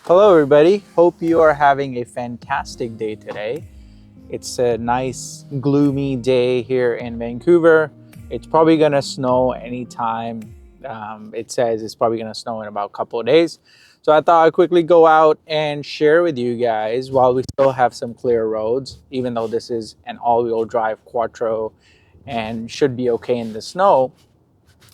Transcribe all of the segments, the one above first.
Hello, everybody. Hope you are having a fantastic day today. It's a nice, gloomy day here in Vancouver. It's probably going to snow anytime. It says it's probably going to snow in about a couple of days. So I thought I'd quickly go out and share with you guys while we still have some clear roads, even though this is an all-wheel drive Quattro and should be okay in the snow.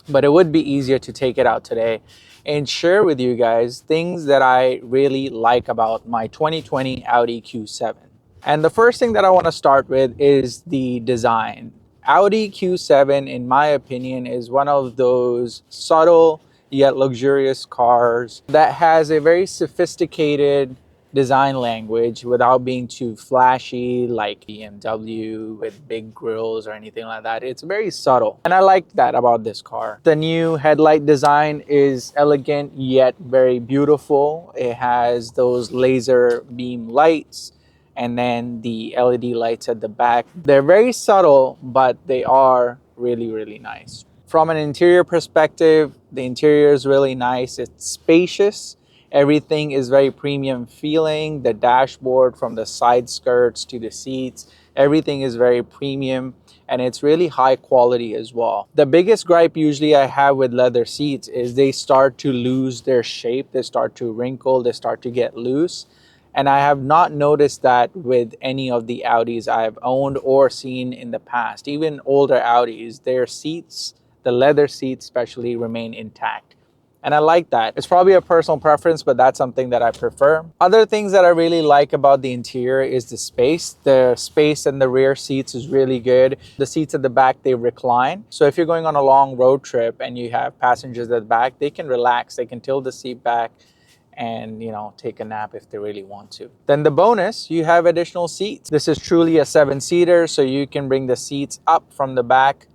But it would be easier to take it out today and share with you guys things that I really like about my 2020 Audi Q7. And the first thing that I want to start with is the design. Audi Q7, in my opinion, is one of those subtle yet luxurious cars that has a very sophisticated design language without being too flashy like BMW with big grills or anything like that. It's very subtle. And I like that about this car. The new headlight design is elegant yet very beautiful. It has those laser beam lights and then the LED lights at the back. They're very subtle, but they are really, really nice. From an interior perspective, the interior is really nice. It's spacious. Everything is very premium feeling. The dashboard, from the side skirts to the seats, everything is very premium and it's really high quality as well. The biggest gripe usually I have with leather seats is they start to lose their shape. They start to wrinkle, they start to get loose. And I have not noticed that with any of the Audis I've owned or seen in the past. Even older Audis, their seats, the leather seats especially, remain intact. And I like that. It's probably a personal preference, but that's something that I prefer. Other things that I really like about the interior is the space. The space in the rear seats is really good. The seats at the back, they recline. So if you're going on a long road trip and you have passengers at the back, they can relax. They can tilt the seat back and take a nap if they really want to. Then the bonus, you have additional seats. This is truly a 7-seater, so you can bring the seats up from the back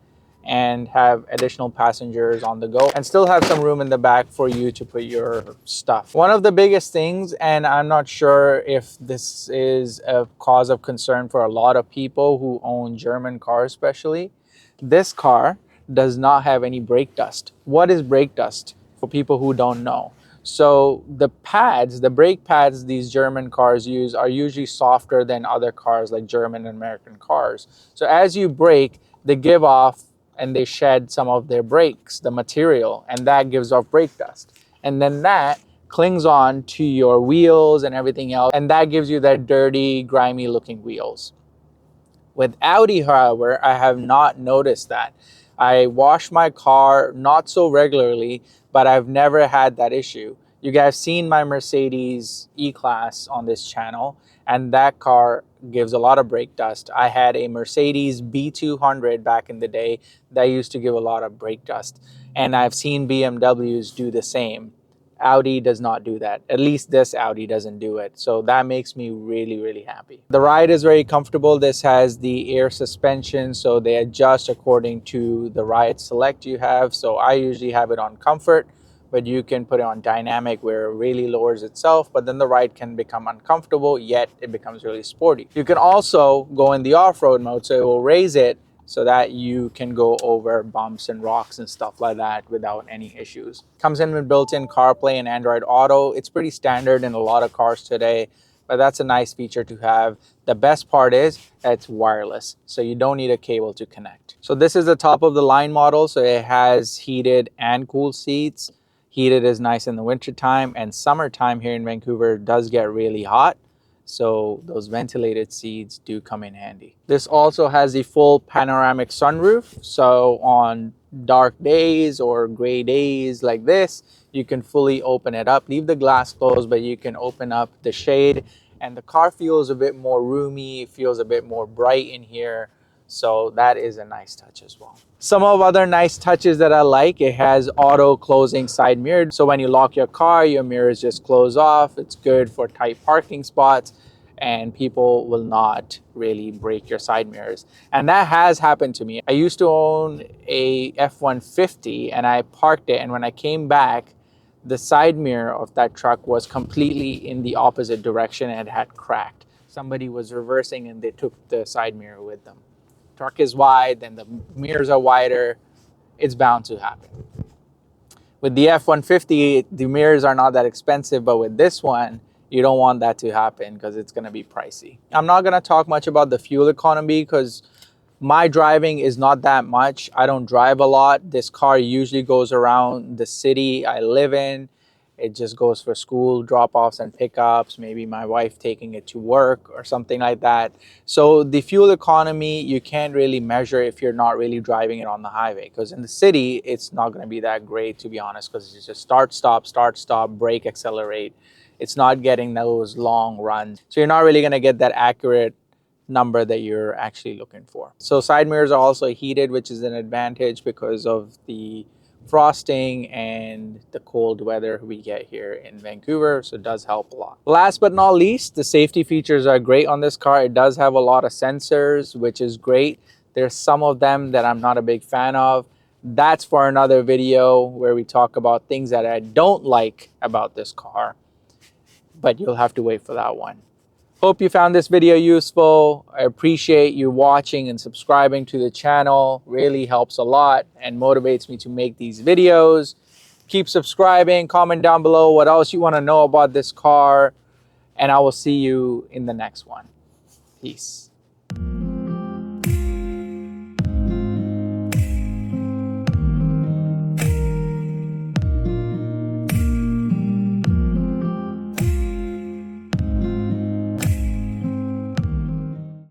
and have additional passengers on the go and still have some room in the back for you to put your stuff. One of the biggest things, and I'm not sure if this is a cause of concern for a lot of people who own German cars especially, this car does not have any brake dust. What is brake dust for people who don't know? So the pads, the brake pads these German cars use are usually softer than other cars like German and American cars. So as you brake, they give off and they shed some of their brakes, the material, and that gives off brake dust. And then that clings on to your wheels and everything else, and that gives you that dirty, grimy looking wheels. With Audi, however, I have not noticed that. I wash my car not so regularly, but I've never had that issue. You guys seen my Mercedes E-Class on this channel, and that car gives a lot of brake dust. I had a Mercedes B200 back in the day that used to give a lot of brake dust, and I've seen BMWs do the same. Audi does not do that. At least this Audi doesn't do it. So that makes me really, really happy. The ride is very comfortable. This has the air suspension, so they adjust according to the ride select you have. So I usually have it on comfort, but you can put it on dynamic where it really lowers itself, but then the ride can become uncomfortable, yet it becomes really sporty. You can also go in the off-road mode, so it will raise it so that you can go over bumps and rocks and stuff like that without any issues. Comes in with built-in CarPlay and Android Auto. It's pretty standard in a lot of cars today, but that's a nice feature to have. The best part is that it's wireless, so you don't need a cable to connect. So this is the top of the line model, so it has heated and cooled seats. Heated is nice in the winter time, and summertime here in Vancouver does get really hot. So those ventilated seats do come in handy. This also has the full panoramic sunroof. So on dark days or gray days like this, you can fully open it up. Leave the glass closed, but you can open up the shade. And the car feels a bit more roomy. It feels a bit more bright in here. So that is a nice touch as well. Some of other nice touches that I like, it has auto closing side mirror. So when you lock your car, your mirrors just close off. It's good for tight parking spots and people will not really break your side mirrors. And that has happened to me. I used to own a F-150 and I parked it, and when I came back, the side mirror of that truck was completely in the opposite direction and it had cracked. Somebody was reversing and they took the side mirror with them. Truck is wide and the mirrors are wider. It's bound to happen. With the F-150, the mirrors are not that expensive, but with this one, you don't want that to happen because it's going to be pricey. I'm not going to talk much about the fuel economy because my driving is not that much. I don't drive a lot. This car usually goes around the city I live in. It just goes for school drop-offs and pickups, maybe my wife taking it to work or something like that. So the fuel economy, you can't really measure if you're not really driving it on the highway, because in the city, it's not going to be that great, to be honest, because it's just start, stop, brake, accelerate. It's not getting those long runs. So you're not really going to get that accurate number that you're actually looking for. So side mirrors are also heated, which is an advantage because of the frosting and the cold weather we get here in Vancouver, so it does help a lot. Last but not least, the safety features are great on this car. It does have a lot of sensors, which is great. There's some of them that I'm not a big fan of. That's for another video where we talk about things that I don't like about this car, but you'll have to wait for that one. Hope you found this video useful. I appreciate you watching and subscribing to the channel. Really helps a lot and motivates me to make these videos. Keep subscribing, comment down below what else you want to know about this car, and I will see you in the next one. Peace.